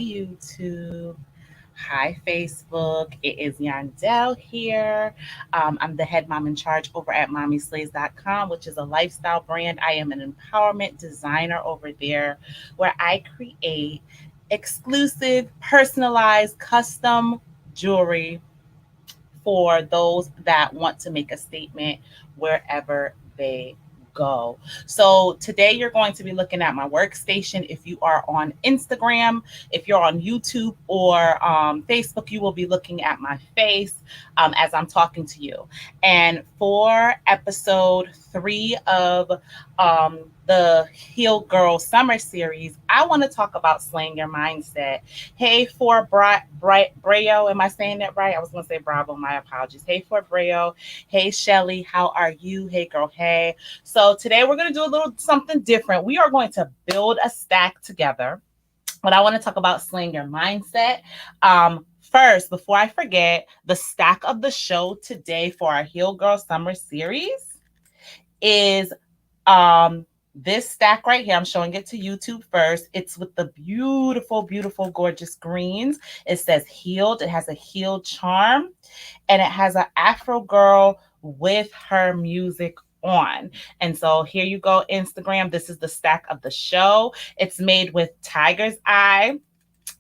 YouTube. Hi, Facebook. It is Yandel here. I'm the head mom in charge over at mommyslays.com, which is a lifestyle brand. I am an empowerment designer over there where I create exclusive, personalized, custom jewelry for those that want to make a statement wherever they go. So today you're going to be looking at my workstation. If you are on Instagram, if you're on YouTube or Facebook, you will be looking at my face as I'm talking to you. And for episode 3 of the Heal Girl Summer Series, I want to talk about slaying your mindset. Hey, for Brayo, am I saying that right? I was going to say Bravo, my apologies. Hey, for Brayo. Hey, Shelly, how are you? Hey, girl, hey. So today we're going to do a little something different. We are going to build a stack together. But I want to talk about slaying your mindset. First, before I forget, the stack of the show today for our Heal Girl Summer Series is this stack right here. I'm showing it to YouTube first. It's with the beautiful, beautiful, gorgeous greens. It says healed. It has a healed charm, and it has an Afro girl with her music on. And so here you go, Instagram. This is the stack of the show. It's made with tiger's eye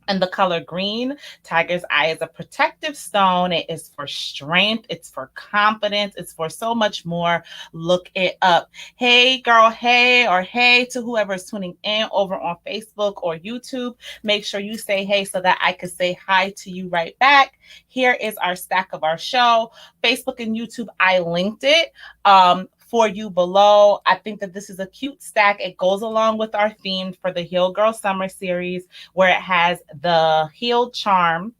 and the color green. Tiger's eye is a protective stone. It is for strength. It's for confidence. It's for so much more. Look it up. Hey, girl, hey, or hey to whoever's tuning in over on Facebook or YouTube. Make sure you say hey so that I can say hi to you right back. Here is our stack of our show. Facebook and YouTube, I linked it for you below. I think that this is a cute stack. It goes along with our theme for the Heal Girl Summer Series, where it has the healed charm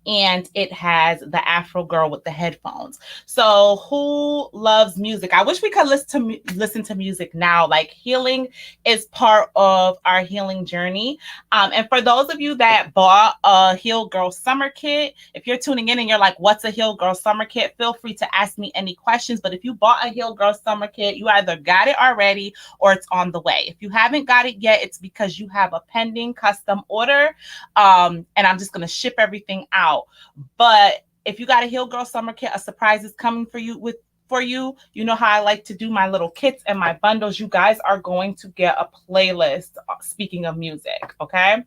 and it has the Afro girl with the headphones. So who loves music? I wish we could listen to music now. Like, healing is part of our healing journey. And for those of you that bought a Heal Girl Summer Kit, if you're tuning in and you're like, what's a Heal Girl Summer Kit? Feel free to ask me any questions. But if you bought a Heal Girl Summer Kit, you either got it already or it's on the way. If you haven't got it yet, it's because you have a pending custom order. And I'm just going to ship everything out. But if you got a Heal Girl Summer Kit, a surprise is coming for you. You know how I like to do my little kits and my bundles. You guys are going to get a playlist, speaking of music, okay?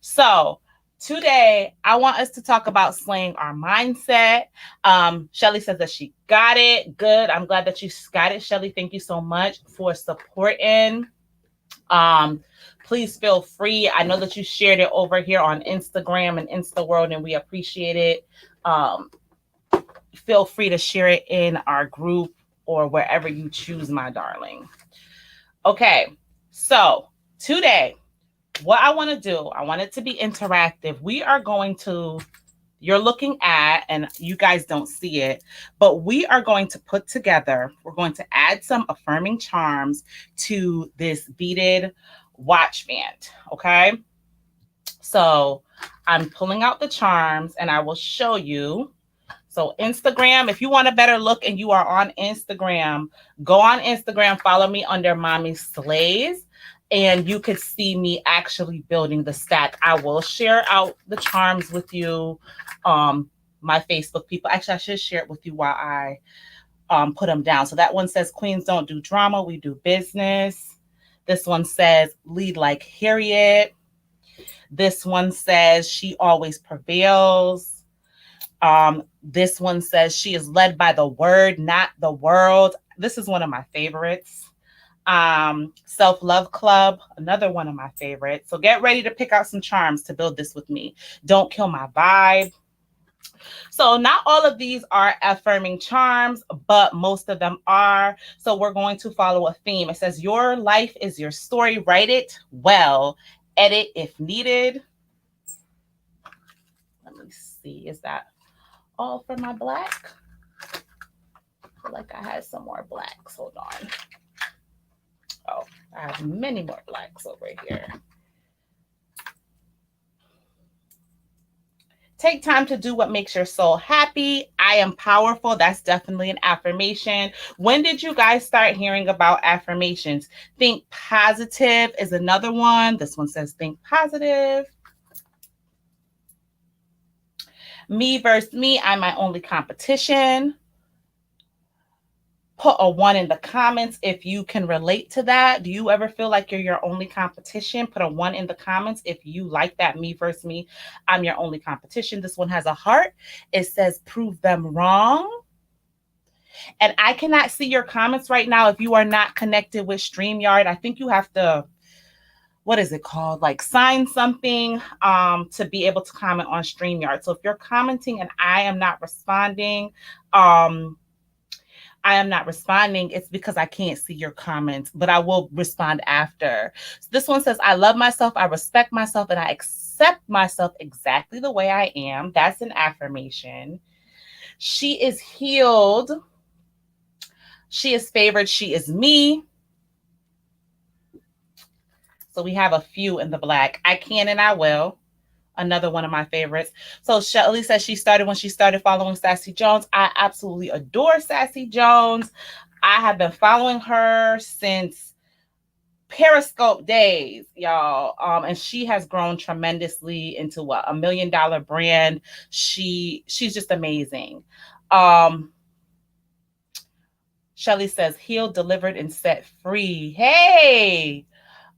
So today, I want us to talk about slaying our mindset. Shelly says that she got it. Good. I'm glad that you got it, Shelly. Thank you so much for supporting. Please feel free. I know that you shared it over here on Instagram and InstaWorld, and we appreciate it. Feel free to share it in our group or wherever you choose, my darling. Okay, so today, what I want to do, I want it to be interactive. We are going to, you're looking at, and you guys don't see it, but we are going to put together, we're going to add some affirming charms to this beaded watch band, okay? So I'm pulling out the charms and I will show you. So Instagram, if you want a better look and you are on Instagram, go on Instagram, follow me under Mommy Slays, and you could see me actually building the stack. I will share out the charms with you, my Facebook people. Actually, I should share it with you while I put them down. So that one says, Queens don't do drama, we do business. This one says, lead like Harriet. This one says, she always prevails. This one says, she is led by the word, not the world. This is one of my favorites. Self-Love Club, another one of my favorites. So get ready to pick out some charms to build this with me. Don't kill my vibe. So not all of these are affirming charms, but most of them are. So we're going to follow a theme. It says, your life is your story. Write it well. Edit if needed. Let me see. Is that all for my black? I feel like I had some more blacks. Hold on. Oh, I have many more blacks over here. Take time to do what makes your soul happy. I am powerful. That's definitely an affirmation. When did you guys start hearing about affirmations? Think positive is another one. This one says think positive. Me versus me, I'm my only competition. Put a one in the comments if you can relate to that. Do you ever feel like you're your only competition? Put a one in the comments if you like that. Me versus me, I'm your only competition. This one has a heart. It says prove them wrong. And I cannot see your comments right now if you are not connected with StreamYard. I think you have to, what is it called? Like sign something to be able to comment on StreamYard. So if you're commenting and um, I am not responding, it's because I can't see your comments, but I will respond after. So this one says, I love myself, I respect myself, and I accept myself exactly the way I am. That's an affirmation. She is healed. She is favored. She is me. So we have a few in the black. I can and I will. Another one of my favorites. So Shelly says she started when she started following Sassy Jones. I absolutely adore Sassy Jones. I have been following her since Periscope days, y'all. And she has grown tremendously into what, $1 million brand. She's just amazing. Shelly says healed, delivered, and set free. Hey,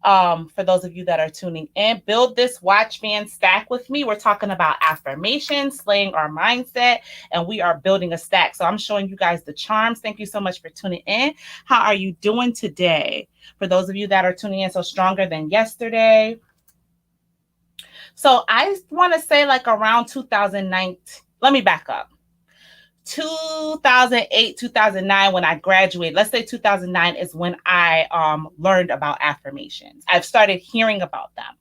for those of you that are tuning in, build this watch band stack with me. We're talking about affirmations, slaying our mindset, and we are building a stack. So I'm showing you guys the charms. Thank you so much for tuning in. How are you doing today? For those of you that are tuning in, so stronger than yesterday. So I want to say like around 2019. Let me back up. 2008, 2009, when I graduated, let's say 2009 is when I learned about affirmations. I've started hearing about them,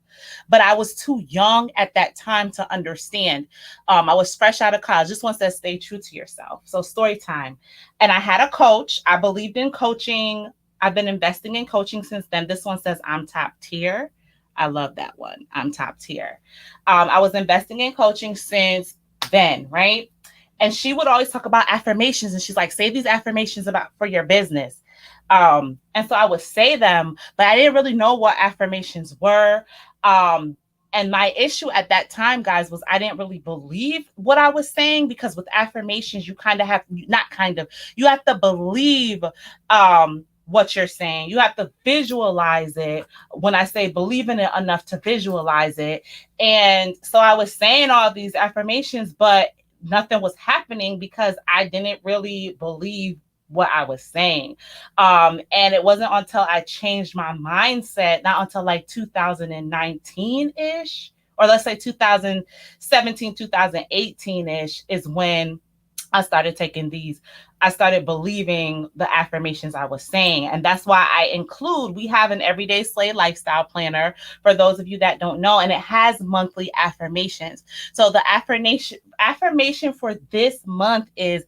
but I was too young at that time to understand. I was fresh out of college. This one says, stay true to yourself. So story time. And I had a coach. I believed in coaching. I've been investing in coaching since then. This one says, I'm top tier. I love that one. I'm top tier. I was investing in coaching since then, right? And she would always talk about affirmations, and she's like, say these affirmations about for your business. And so I would say them, but I didn't really know what affirmations were. And my issue at that time, guys, was I didn't really believe what I was saying, because with affirmations, you kind of have, not kind of, you have to believe what you're saying. You have to visualize it. When I say believe in it enough to visualize it. And so I was saying all these affirmations, but nothing was happening because I didn't really believe what I was saying. And it wasn't until I changed my mindset, not until like 2019-ish, or let's say 2017, 2018-ish, is when I started taking these, I started believing the affirmations I was saying. And that's why we have an Everyday Slay lifestyle planner for those of you that don't know, and it has monthly affirmations. So the affirmation for this month is,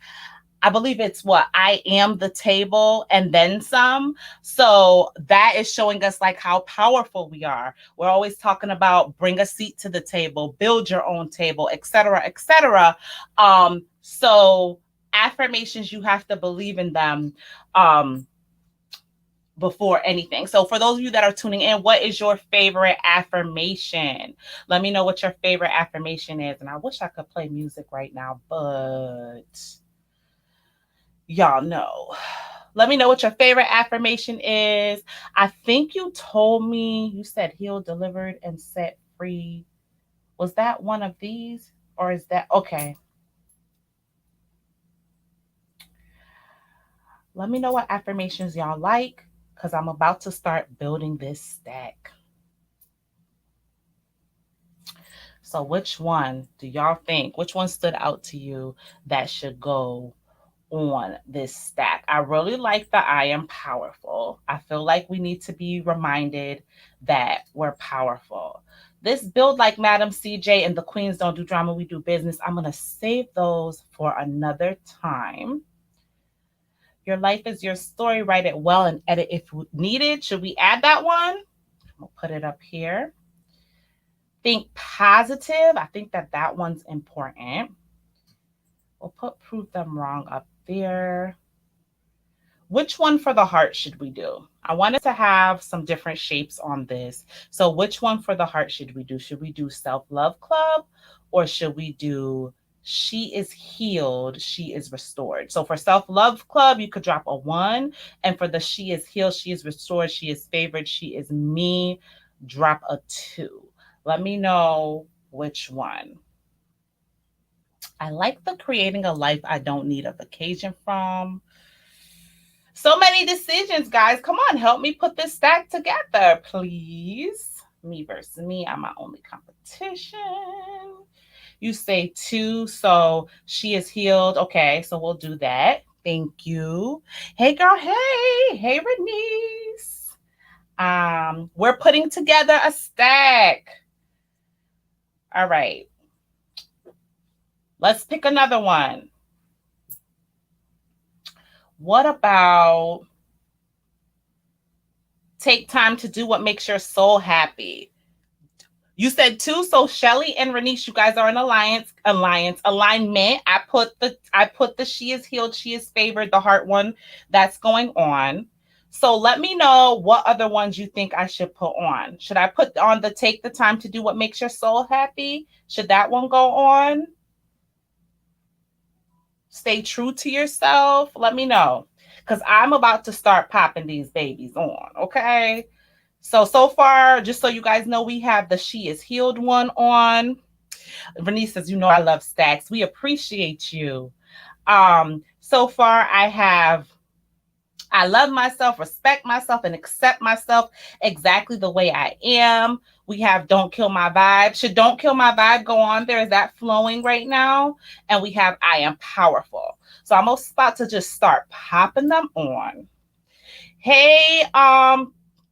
I believe it's what, I am the table and then some. So that is showing us like how powerful we are. We're always talking about bring a seat to the table, build your own table, etc., etc. So affirmations, you have to believe in them before anything. So for those of you that are tuning in, what is your favorite affirmation? Let me know what your favorite affirmation is. And I wish I could play music right now, but y'all know. Let me know what your favorite affirmation is. I think you told me, you said healed, delivered, and set free. Was that one of these? Or is that okay? Let me know what affirmations y'all like, because I'm about to start building this stack. So which one do y'all think? Which one stood out to you that should go on this stack? I really like the I am powerful. I feel like we need to be reminded that we're powerful. This build like Madam CJ and the Queens Don't Do Drama, We Do Business. I'm going to save those for another time. Your life is your story. Write it well and edit if needed. Should we add that one? We'll put it up here. Think positive. I think that one's important. We'll put prove them wrong up there. Which one for the heart should we do? I wanted to have some different shapes on this. So which one for the heart should we do? Should we do self-love club, or should we do She is healed. She is restored. So for self love club, you could drop a one. And for the she is healed, she is restored, she is favored, she is me, drop a two. Let me know which one. I like the creating a life I don't need a vacation from. So many decisions, guys. Come on, help me put this stack together, please. Me versus me. I'm my only competition. You say two, so she is healed. Okay, so we'll do that. Thank you. Hey, girl. Hey, hey, Renice. We're putting together a stack. All right. Let's pick another one. What about take time to do what makes your soul happy? You said two, so Shelly and Renice, you guys are in alignment. I put the she is healed, she is favored, the heart one that's going on. So let me know what other ones you think I should put on. Should I put on the take the time to do what makes your soul happy? Should that one go on? Stay true to yourself. Let me know. Because I'm about to start popping these babies on. Okay. So far, just so you guys know, we have the she is healed one on. Renice says, you know, I love stacks. We appreciate you. So far I love myself, respect myself, and accept myself exactly the way I am. We have don't kill my vibe. Should don't kill my vibe go on there? Is that flowing right now? And we have I am powerful. So I'm about to just start popping them on. Hey,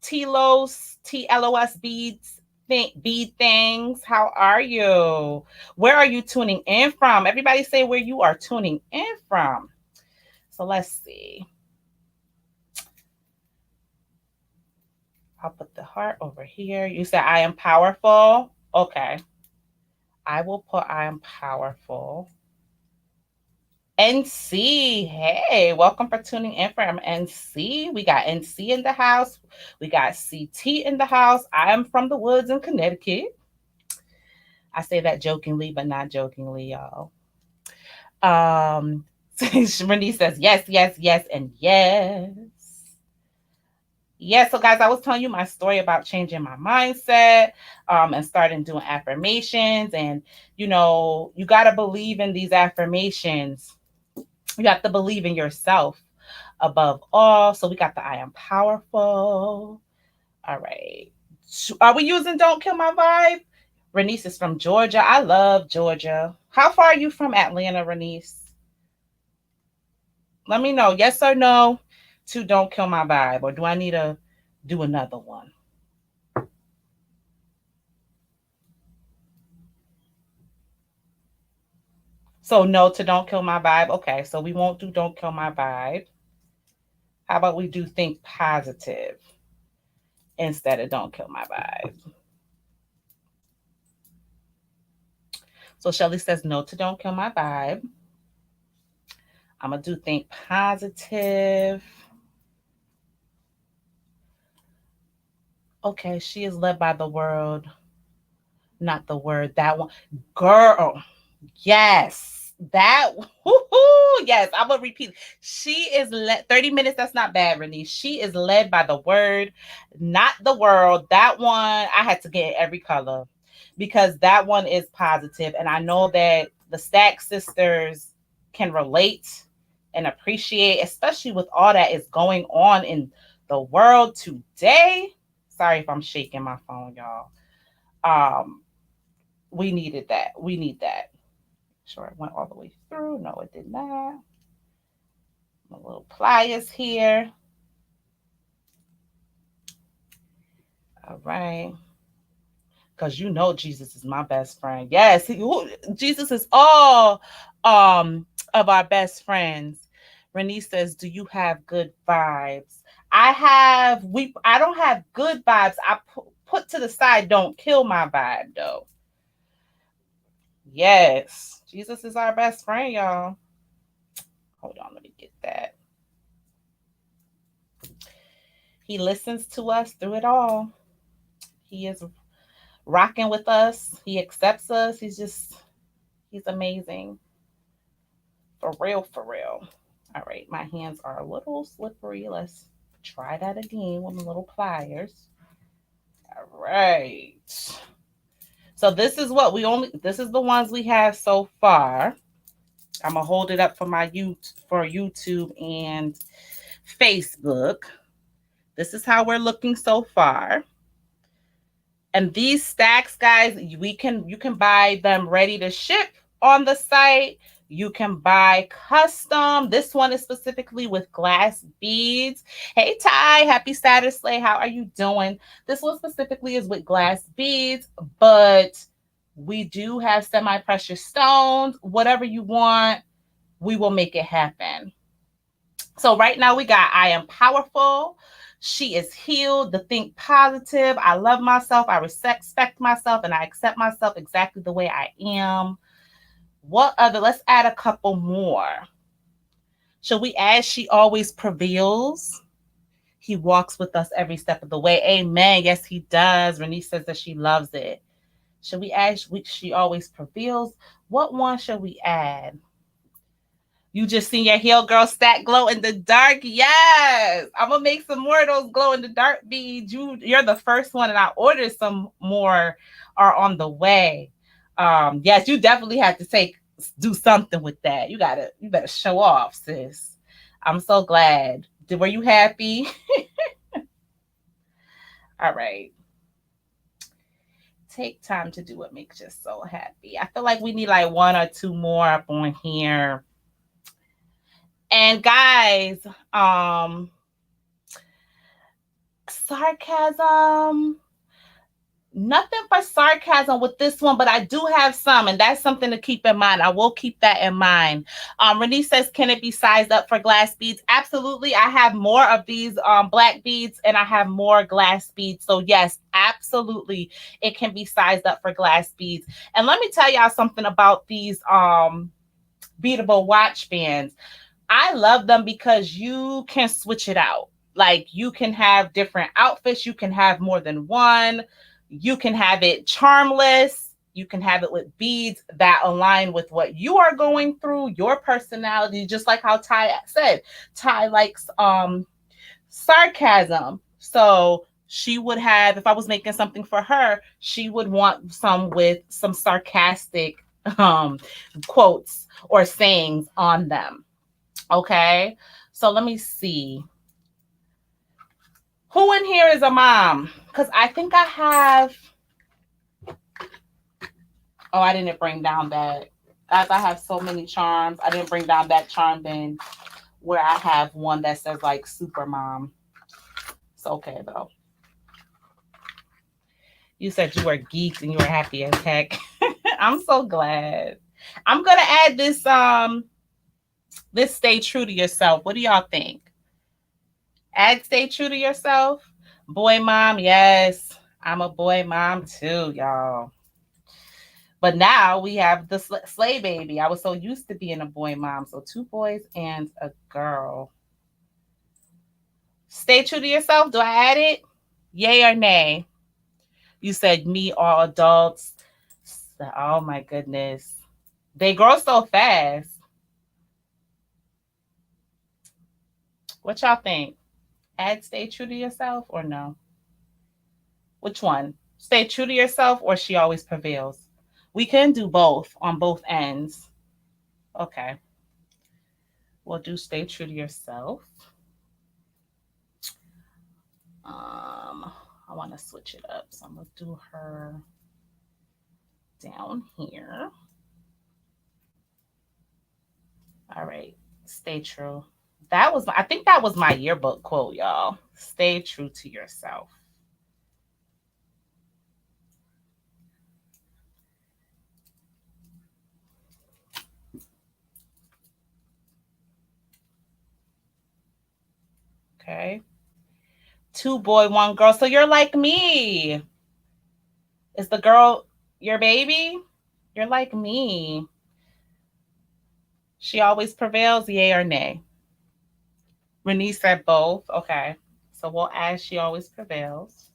TLOS beads, bead things. How are you? Where are you tuning in from? Everybody say where you are tuning in from. So let's see. I'll put the heart over here. You said I am powerful. Okay. I will put I am powerful. NC, hey, welcome for tuning in from NC. We got NC in the house. We got CT in the house. I am from the woods in Connecticut. I say that jokingly, but not jokingly, y'all. Renee says yes, yes, yes, and yes. Yeah, so guys, I was telling you my story about changing my mindset and starting doing affirmations. And, you got to believe in these affirmations. You have to believe in yourself above all. So we got the I am powerful. All right. Are we using Don't Kill My Vibe? Renice is from Georgia. I love Georgia. How far are you from Atlanta, Renice? Let me know. Yes or no to Don't Kill My Vibe. Or do I need to do another one? So no to Don't Kill My Vibe. Okay, so we won't do Don't Kill My Vibe. How about we do Think Positive instead of Don't Kill My Vibe? So Shelly says no to Don't Kill My Vibe. I'm going to do Think Positive. Okay, she is led by the world, not the word. That one. Girl, yes. That, woo-hoo, yes, I'm going to repeat. She is led, 30 minutes, that's not bad, Renee. She is led by the word, not the world. That one, I had to get every color because that one is positive. And I know that the Stack sisters can relate and appreciate, especially with all that is going on in the world today. Sorry if I'm shaking my phone, y'all. Um, we needed that. We need that. Sure, it went all the way through. No, it did not. My little pliers here. All right. Because Jesus is my best friend. Yes, Jesus is all of our best friends. Renee says, do you have good vibes? I don't have good vibes. I put to the side, don't kill my vibe though. Yes, Jesus is our best friend, y'all. Hold on, let me get that. He listens to us through it all. He is rocking with us. He accepts us. He's just He's amazing. For real, for real. All right, my hands are a little slippery. Let's try that again with my little pliers. All right. So this is the ones we have so far. I'm gonna hold it up for YouTube and Facebook. This is how we're looking so far. And these stacks, guys, you can buy them ready to ship on the site. You can buy custom. This one is specifically with glass beads. Hey Ty, happy Saturday. How are you doing? This one specifically is with glass beads, but we do have semi-precious stones. Whatever you want, we will make it happen. So right now we got I am powerful. She is healed. The think positive. I love myself. I respect myself and I accept myself exactly the way I am. What other? Let's add a couple more. Should we add she always prevails? He walks with us every step of the way. Amen. Yes, he does. Renee says that she loves it. Should we add she always prevails? What one should we add? You just seen your heel girl stack glow in the dark. Yes. I'm gonna make some more of those glow in the dark beads. You're the first one, and I ordered some more are on the way. Yes, you definitely have to do something with that. You better show off, sis. I'm so glad. Were you happy? All right. Take time to do what makes you so happy. I feel like we need like one or two more up on here. And guys, sarcasm. Nothing for sarcasm with this one, but I do have some, and that's something to keep in mind. I will keep that in mind. Renee says, can it be sized up for glass beads? Absolutely. I have more of these black beads and I have more glass beads. So yes, absolutely. It can be sized up for glass beads. And let me tell y'all something about these beadable watch bands. I love them because you can switch it out. Like you can have different outfits. You can have more than one. You can have it charmless. You can have it with beads that align with what you are going through, your personality, just like how Ty said. Ty likes sarcasm. So she would have, if I was making something for her, she would want some with some sarcastic quotes or sayings on them. Okay, so let me see. Who in here is a mom? Because I think I have. Oh, I didn't bring down that. Guys, I have so many charms. I didn't bring down that charm bin where I have one that says like super mom. It's okay though. You said you were geeked and you were happy as heck. I'm so glad. I'm gonna add this stay true to yourself. What do y'all think? Add stay true to yourself. Boy mom, yes. I'm a boy mom too, y'all. But now we have the slay baby. I was so used to being a boy mom. So 2 boys and a girl. Stay true to yourself. Do I add it? Yay or nay? You said me, all adults. Oh my goodness. They grow so fast. What y'all think? Add stay true to yourself or no? Which one? Stay true to yourself or she always prevails? We can do both on both ends. Okay. We'll do stay true to yourself. I want to switch it up. So I'm going to do her down here. All right. Stay true. I think that was my yearbook quote, y'all. Stay true to yourself. Okay. 2 boy, 1 girl. So you're like me. Is the girl your baby? You're like me. She always prevails, yay or nay? Renee said both. Okay. So we'll ask she always prevails.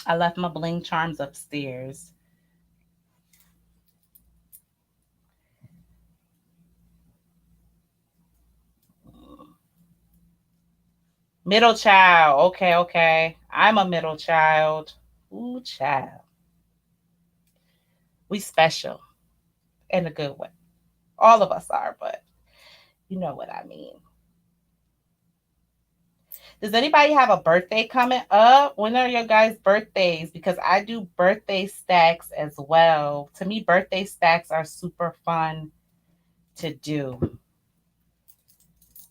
I left my bling charms upstairs. Middle child. Okay, okay. I'm a middle child. Ooh, child. We special in a good way. All of us are, but you know what I mean. Does anybody have a birthday coming up? When are your guys' birthdays? Because I do birthday stacks as well. To me, birthday stacks are super fun to do.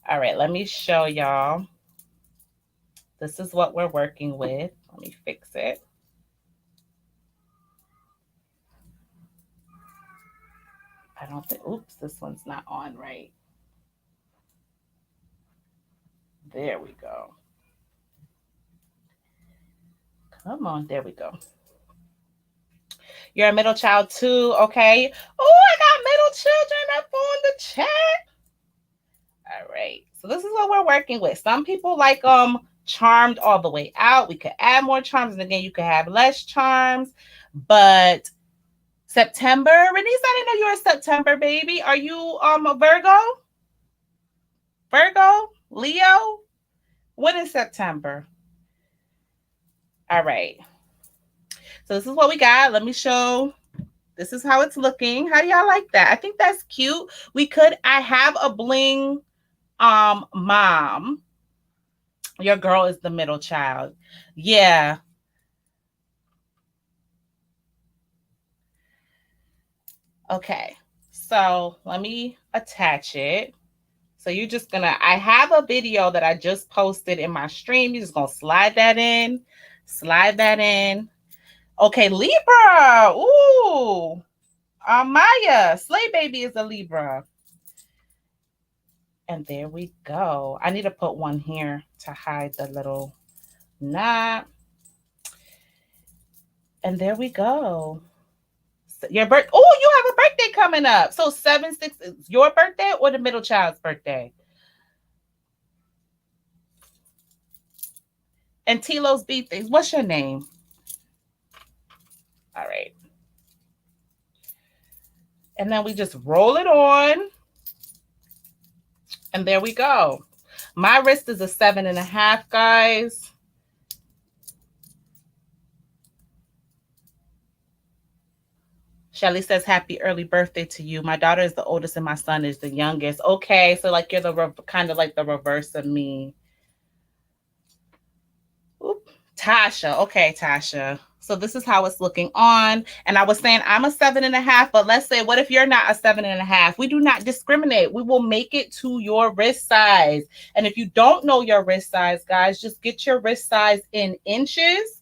All right, let me show y'all. This is what we're working with. Let me fix it. I don't think, oops, this one's not on right. There we go. Come on, there we go. You're a middle child too, okay? Oh, I got middle children up on the chat. All right. So this is what we're working with. Some people like charmed all the way out. We could add more charms, and again, you could have less charms. But September, Renise, I didn't know you were a September baby. Are you a Virgo? Virgo? Leo? When is September? All right. So this is what we got. Let me show. This is how it's looking. How do y'all like that? I think that's cute. I have a bling mom. Your girl is the middle child. Yeah. Okay. So let me attach it. So you're just gonna, I have a video that I just posted in my stream. You're just gonna slide that in, slide that in. Okay, Libra. Ooh. Maya, Slay Baby is a Libra. And there we go. I need to put one here to hide the little knot. And there we go. Your birth. Oh, you have a birthday coming up. So 7/6 is your birthday or the middle child's birthday? And Tilo's birthday. What's your name? All right. And then we just roll it on. And there we go. My wrist is a 7.5, guys. Shelly says, happy early birthday to you. My daughter is the oldest and my son is the youngest. Okay, so like you're the kind of like the reverse of me. Oop. Tasha. Okay, Tasha. So this is how it's looking on. And I was saying I'm a 7.5, but let's say, what if you're not a 7.5? We do not discriminate. We will make it to your wrist size. And if you don't know your wrist size, guys, just get your wrist size in inches,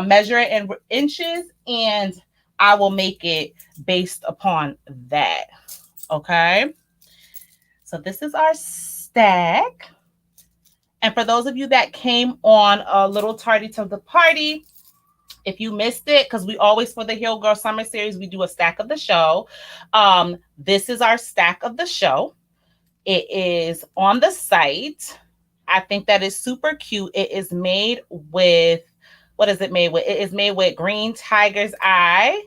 measure it in inches, and I will make it based upon that. Okay. So this is our stack. And for those of you that came on a little tardy to the party, if you missed it, because we always, for the Heal Girl Summer Series, we do a stack of the show. This is our stack of the show. It is on the site. I think that is super cute. It is made with, what is it made with? It is made with green tiger's eye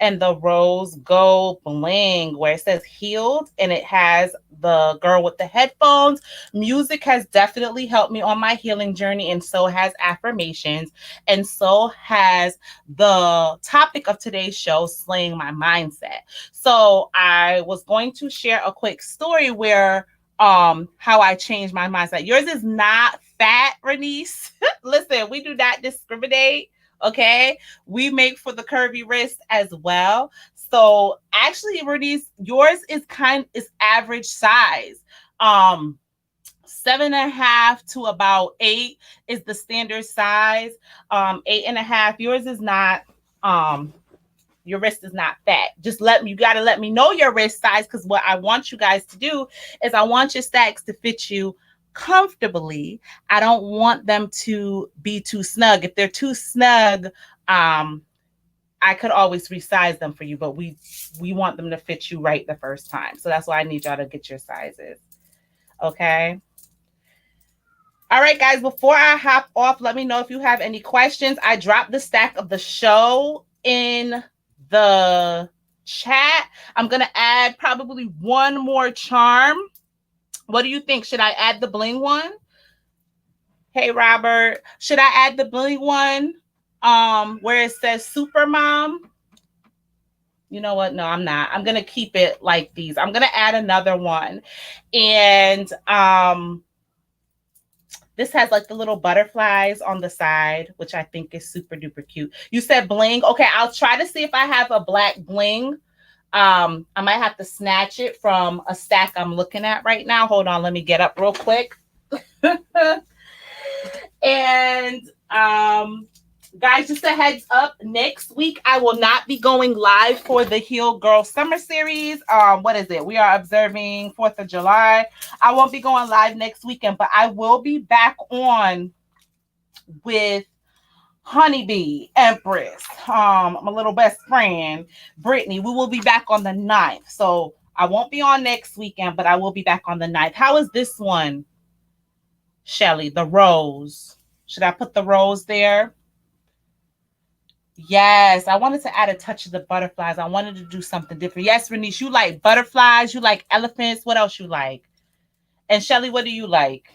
and the rose gold bling where it says healed, and it has the girl with the headphones. Music has definitely helped me on my healing journey, and so has affirmations, and so has the topic of today's show, slaying my mindset. So I was going to share a quick story where how I changed my mindset. Yours is not fat, Renice. Listen, we do not discriminate. Okay, we make for the curvy wrist as well. So actually, Renice, yours is average size. 7.5 to about 8 is the standard size. 8.5. Yours is not. Your wrist is not fat. You got to let me know your wrist size, because what I want you guys to do is I want your stacks to fit you comfortably. I don't want them to be too snug. If they're too snug, I could always resize them for you, but we want them to fit you right the first time. So that's why I need y'all to get your sizes. Okay. All right, guys, before I hop off, let me know if you have any questions. I dropped the stack of the show in the chat. I'm going to add probably one more charm. What do you think? Should I add the bling one? Hey, Robert, should I add the bling one where it says super mom? You know what? No, I'm not. I'm going to keep it like these. I'm going to add another one. And this has like the little butterflies on the side, which I think is super duper cute. You said bling. Okay, I'll try to see if I have a black bling. I might have to snatch it from a stack I'm looking at right now. Hold on, let me get up real quick. And guys, just a heads up, next week I will not be going live for the Heal Girl Summer Series. What is it? We are observing 4th of July. I won't be going live next weekend, but I will be back on with Honeybee, Empress, my little best friend, Brittany. We will be back on the 9th. So I won't be on next weekend, but I will be back on the 9th. How is this one, Shelly? The rose. Should I put the rose there? Yes, I wanted to add a touch of the butterflies. I wanted to do something different. Yes, Renice, you like butterflies, you like elephants. What else you like? And Shelly, what do you like?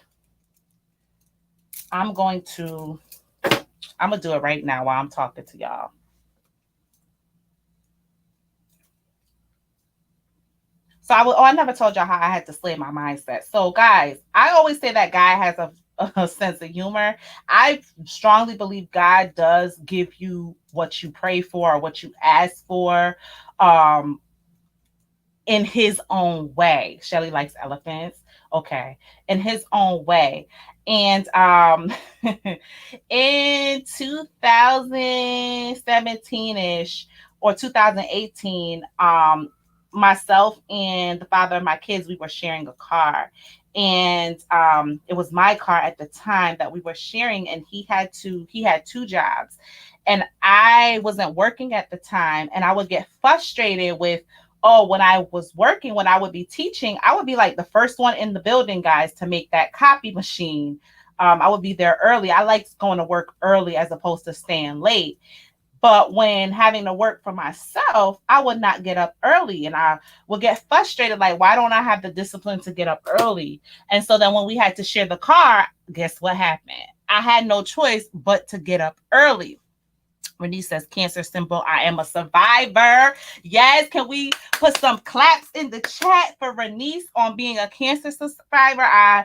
I'm gonna do it right now while I'm talking to y'all. So I never told y'all how I had to slay my mindset. So guys, I always say that guy has a sense of humor. I strongly believe God does give you what you pray for or what you ask for. In his own way. Shelly likes elephants. Okay. In his own way. And in 2017-ish or 2018, myself and the father of my kids, we were sharing a car. And it was my car at the time that we were sharing, and he had two jobs. And I wasn't working at the time, and I would get frustrated with, oh, when I was working, when I would be teaching, I would be like the first one in the building, guys, to make that copy machine. I would be there early. I like going to work early as opposed to staying late. But when having to work for myself, I would not get up early, and I would get frustrated. Like, why don't I have the discipline to get up early? And so then when we had to share the car, guess what happened? I had no choice but to get up early. Renee says, cancer symbol, I am a survivor. Yes, can we put some claps in the chat for Renee on being a cancer survivor? I'm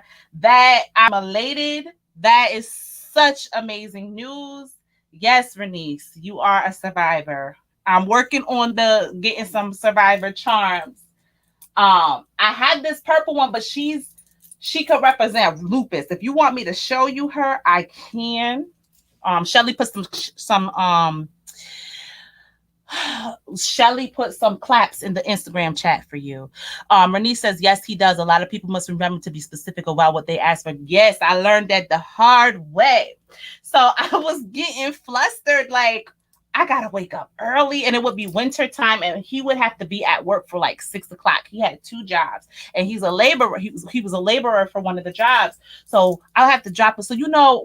elated. That is such amazing news. Yes, Renee, you are a survivor. I'm working on getting some survivor charms. I had this purple one, but she could represent lupus. If you want me to show you her, I can. Shelly put Shelly put some claps in the Instagram chat for you. Renee says, yes, he does. A lot of people must remember to be specific about what they ask for. Yes, I learned that the hard way. So I was getting flustered, like, I gotta wake up early, and it would be winter time, and he would have to be at work for like 6 o'clock. He had 2 jobs, and he's a laborer. He was a laborer for one of the jobs. So I'll have to drop it. So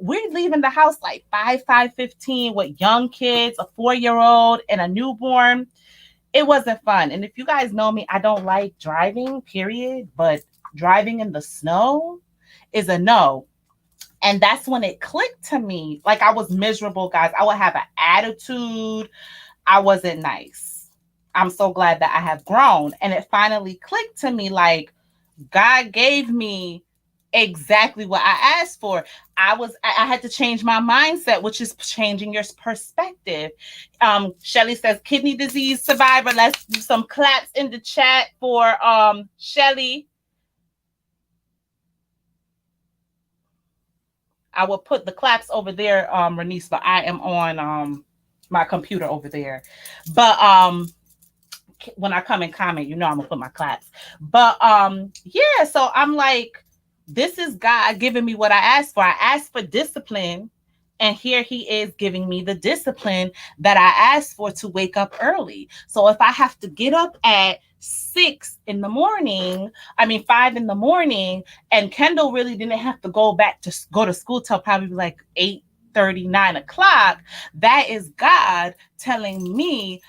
we're leaving the house like 5:15 with young kids, a 4-year-old and a newborn. It wasn't fun. And if you guys know me, I don't like driving, period. But driving in the snow is a no. And that's when it clicked to me. Like, I was miserable, guys. I would have an attitude. I wasn't nice. I'm so glad that I have grown. And it finally clicked to me, like, God gave me exactly what I asked for. I had to change my mindset, which is changing your perspective. Shelly says, kidney disease survivor. Let's do some claps in the chat for Shelly. I will put the claps over there, Renice, but I am on my computer over there. But when I come and comment, I'm gonna put my claps. But yeah, so I'm like, this is God giving me what I asked for. I asked for discipline, And here he is giving me the discipline that I asked for to wake up early. So if I have to get up at 6 in the morning, I mean 5 in the morning, and Kendall really didn't have to go to school till probably like 8:30, 9 o'clock, that is God telling me,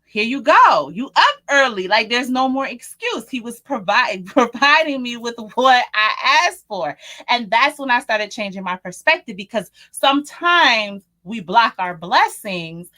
here you go. You up early. Like there's no more excuse. He was providing me with what I asked for. And that's when I started changing my perspective, because sometimes we block our blessings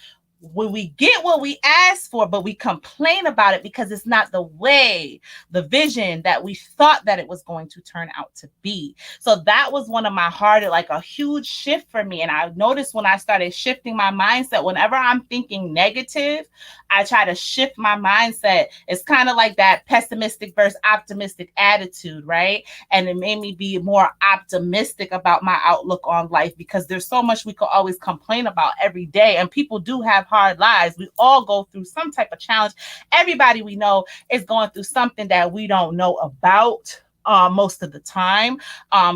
when we get what we ask for, but we complain about it because it's not the way, the vision that we thought that it was going to turn out to be. So that was one of my hardest, like a huge shift for me. And I noticed when I started shifting my mindset, whenever I'm thinking negative, I try to shift my mindset. It's kind of like that pessimistic versus optimistic attitude, right? And it made me be more optimistic about my outlook on life, because there's so much we could always complain about every day. And people do have hard lives. We all go through some type of challenge. Everybody we know is going through something that we don't know about. Most of the time.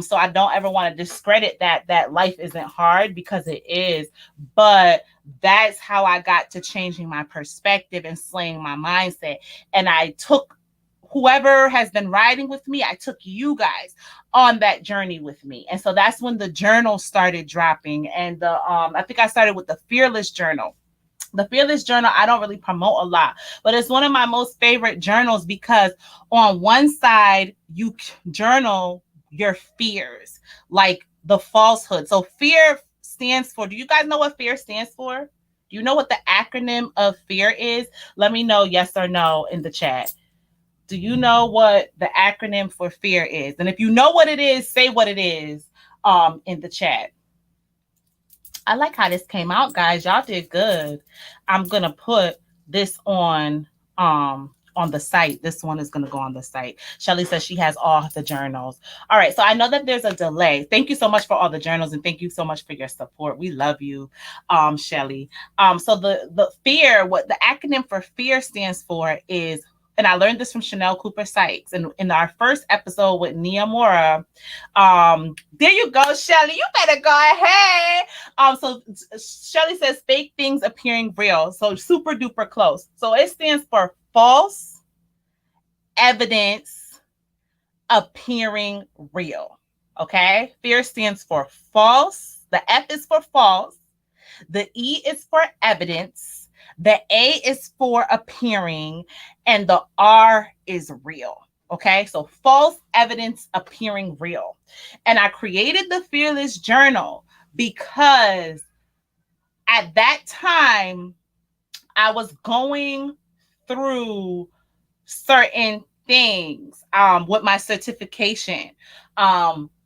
So I don't ever want to discredit that life isn't hard, because it is. But that's how I got to changing my perspective and slaying my mindset. And I took whoever has been riding with me, I took you guys on that journey with me. And so that's when the journal started dropping. And the I think I started with the Fearless Journal. The Fearless Journal, I don't really promote a lot, but it's one of my most favorite journals, because on one side, you journal your fears, like the falsehood. So fear stands for, do you guys know what fear stands for? Do you know what the acronym of fear is? Let me know yes or no in the chat. Do you know what the acronym for fear is? And if you know what it is, say what it is in the chat. I like how this came out, guys. Y'all did good. I'm gonna put this on the site. This one is gonna go on the site. Shelly says she has all the journals. All right, so I know that there's a delay. Thank you so much for all the journals, and thank you so much for your support. We love you, Shelly. So the fear, what the acronym for fear stands for is, and I learned this from Chanel Cooper Sykes in our first episode with Nia Mora. There you go, Shelly. You better go ahead. So Shelly says fake things appearing real. So super duper close. So it stands for false evidence appearing real. Okay. Fear stands for false. The F is for false. The E is for evidence. The A is for appearing, and the R is real. Okay, so false evidence appearing real. And I created the Fearless Journal because at that time I was going through certain things with my certification,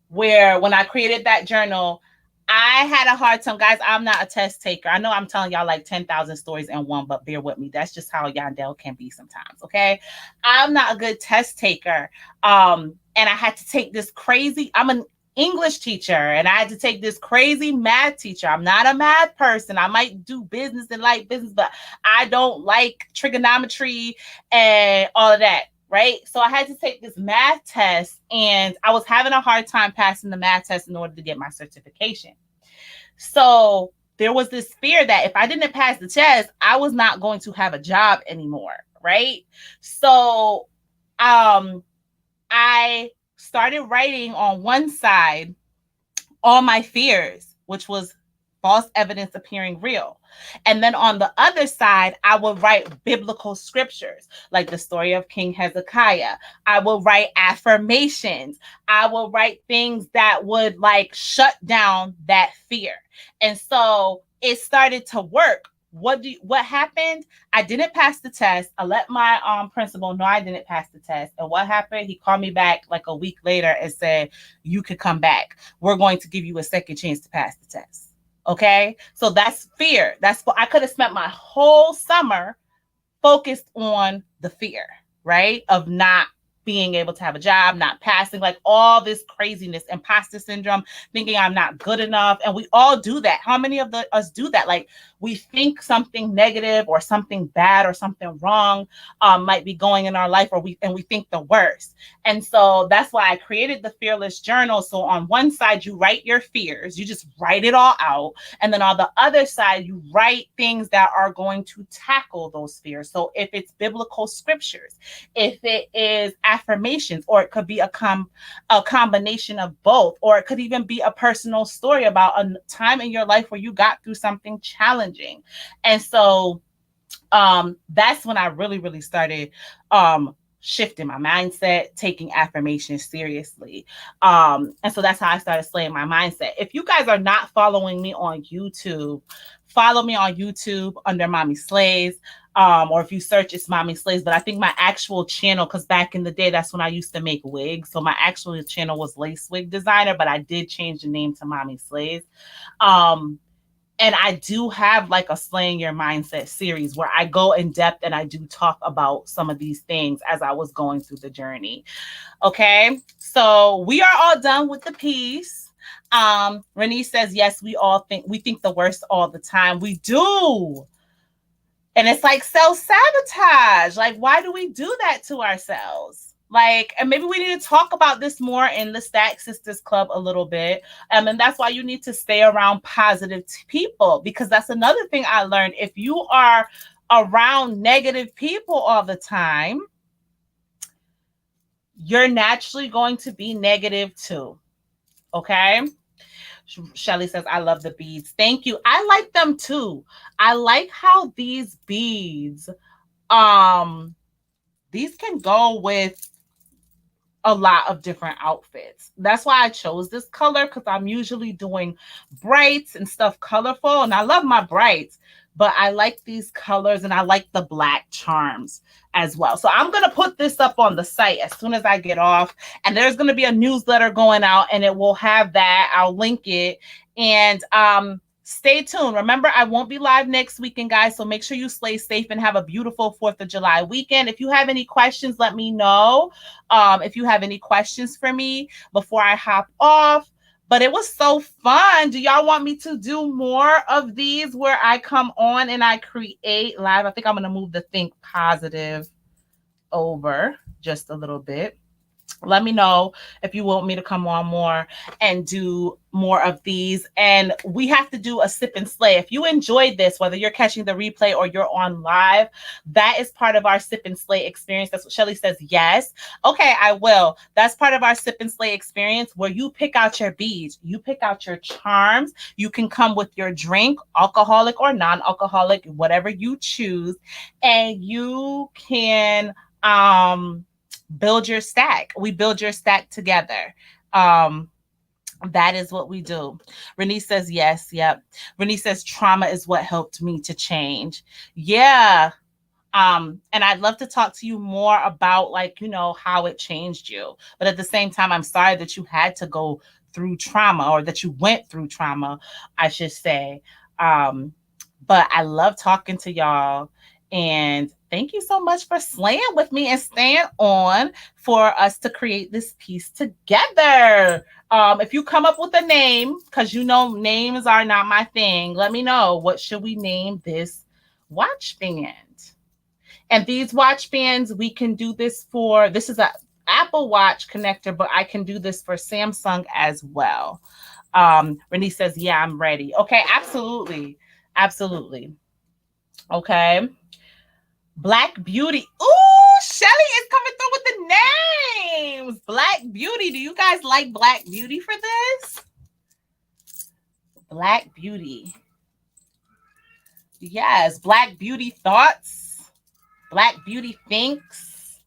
where when I created that journal, I had a hard time, guys. I'm not a test taker. I know I'm telling y'all like 10,000 stories in one, but bear with me. That's just how Yandel can be sometimes, okay? I'm not a good test taker. And I had to take this crazy, I'm an English teacher, and I had to take this crazy math teacher. I'm not a math person. I might do business and like business, but I don't like trigonometry and all of that. Right. So I had to take this math test, and I was having a hard time passing the math test in order to get my certification. So there was this fear that if I didn't pass the test, I was not going to have a job anymore. Right. So I started writing on one side all my fears, which was false evidence appearing real. And then on the other side, I would write biblical scriptures, like the story of King Hezekiah. I will write affirmations. I will write things that would like shut down that fear. And so it started to work. What happened? I didn't pass the test. I let my principal know I didn't pass the test. And what happened? He called me back like a week later and said, you could come back. We're going to give you a second chance to pass the test. Okay. So that's fear. That's what I could have spent my whole summer focused on the fear, right? Of not being able to have a job, not passing, like all this craziness, imposter syndrome, thinking I'm not good enough. And we all do that. How many of us do that? Like we think something negative or something bad or something wrong might be going in our life, or we think the worst. And so that's why I created the Fearless Journal. So on one side, you write your fears, you just write it all out. And then on the other side, you write things that are going to tackle those fears. So if it's biblical scriptures, if it is affirmations, or it could be a combination of both, or it could even be a personal story about a time in your life where you got through something challenging. And so that's when I really started shifting my mindset, taking affirmations seriously. And so that's how I started slaying my mindset. If you guys are not following me on YouTube, follow me on YouTube under Mommy Slays. Or if you search, it's Mommy Slays. But I think my actual channel, because back in the day, that's when I used to make wigs. So my actual channel was Lace Wig Designer, but I did change the name to Mommy Slays. And I do have like a Slaying Your Mindset series where I go in depth and I do talk about some of these things as I was going through the journey. Okay, so we are all done with the piece. Renee says, yes, we think the worst all the time. We do. And it's like self-sabotage. Like, why do we do that to ourselves? Like, and maybe we need to talk about this more in the Stack Sisters Club a little bit. And that's why you need to stay around positive people, because that's another thing I learned. If you are around negative people all the time, you're naturally going to be negative too. Okay? Shelly says, I love the beads. Thank you. I like them too. I like how these beads, these can go with a lot of different outfits. That's why I chose this color, because I'm usually doing brights and stuff colorful, and I love my brights, but I like these colors and I like the black charms as well. So I'm going to put this up on the site as soon as I get off, and there's going to be a newsletter going out and it will have that. I'll link it, and stay tuned. Remember, I won't be live next weekend, guys, so make sure you stay safe and have a beautiful 4th of July weekend. If you have any questions, let me know. If you have any questions for me before I hop off. But it was so fun. Do y'all want me to do more of these where I come on and I create live? I think I'm going to move the Think Positive over just a little bit. Let me know if you want me to come on more and do more of these. And we have to do a sip and slay. If you enjoyed this, whether you're catching the replay or you're on live, that is part of our sip and slay experience. That's what Shelly says. Yes. Okay, I will. That's part of our sip and slay experience, where you pick out your beads, you pick out your charms. You can come with your drink, alcoholic or non-alcoholic, whatever you choose, and you can build your stack. We build your stack together. That is what we do. Renee says, yes. Yep. Renee says, trauma is what helped me to change. Yeah. And I'd love to talk to you more about, like, you know, how it changed you. But at the same time, I'm sorry that you had to go through trauma, or that you went through trauma, I should say. But I love talking to y'all. And thank you so much for slaying with me and staying on for us to create this piece together. If you come up with a name, because you know names are not my thing, let me know. What should we name this watch band? And these watch bands, we can do this for, this is an Apple Watch connector, but I can do this for Samsung as well. Renee says, yeah, I'm ready. Okay, absolutely. Absolutely. Okay. Black Beauty. Ooh, Shelly is coming through with the names. Black Beauty. Do you guys like Black Beauty for this? Black Beauty. Yes, Black Beauty Thoughts. Black Beauty Thinks.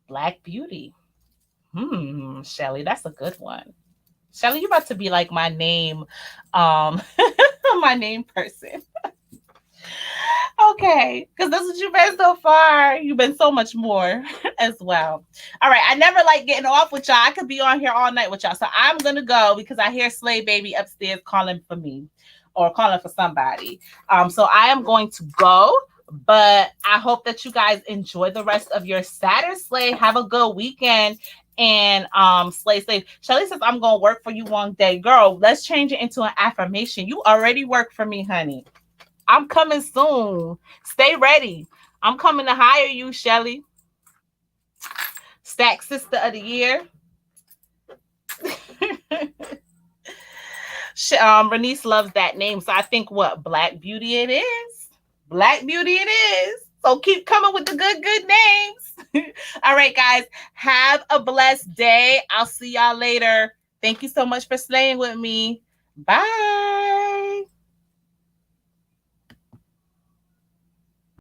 Black Beauty. Shelly, that's a good one. Shelly, you're about to be like my name, my name person. Okay, because that's what you've been so far. You've been so much more as well. All right, I never like getting off with y'all. I could be on here all night with y'all. So I'm going to go, because I hear Slay Baby upstairs calling for me, or calling for somebody. So I am going to go. But I hope that you guys enjoy the rest of your Saturday. Have a good weekend. And slay slave. Shelly says, I'm gonna work for you one day. Girl, let's change it into an affirmation. You already work for me, honey. I'm coming soon. Stay ready. I'm coming to hire you, Shelly. Stack Sister of the Year. Renice loves that name. So I think what Black Beauty it is. Black Beauty it is. So keep coming with the good names. All right, guys. Have a blessed day. I'll see y'all later. Thank you so much for slaying with me. Bye.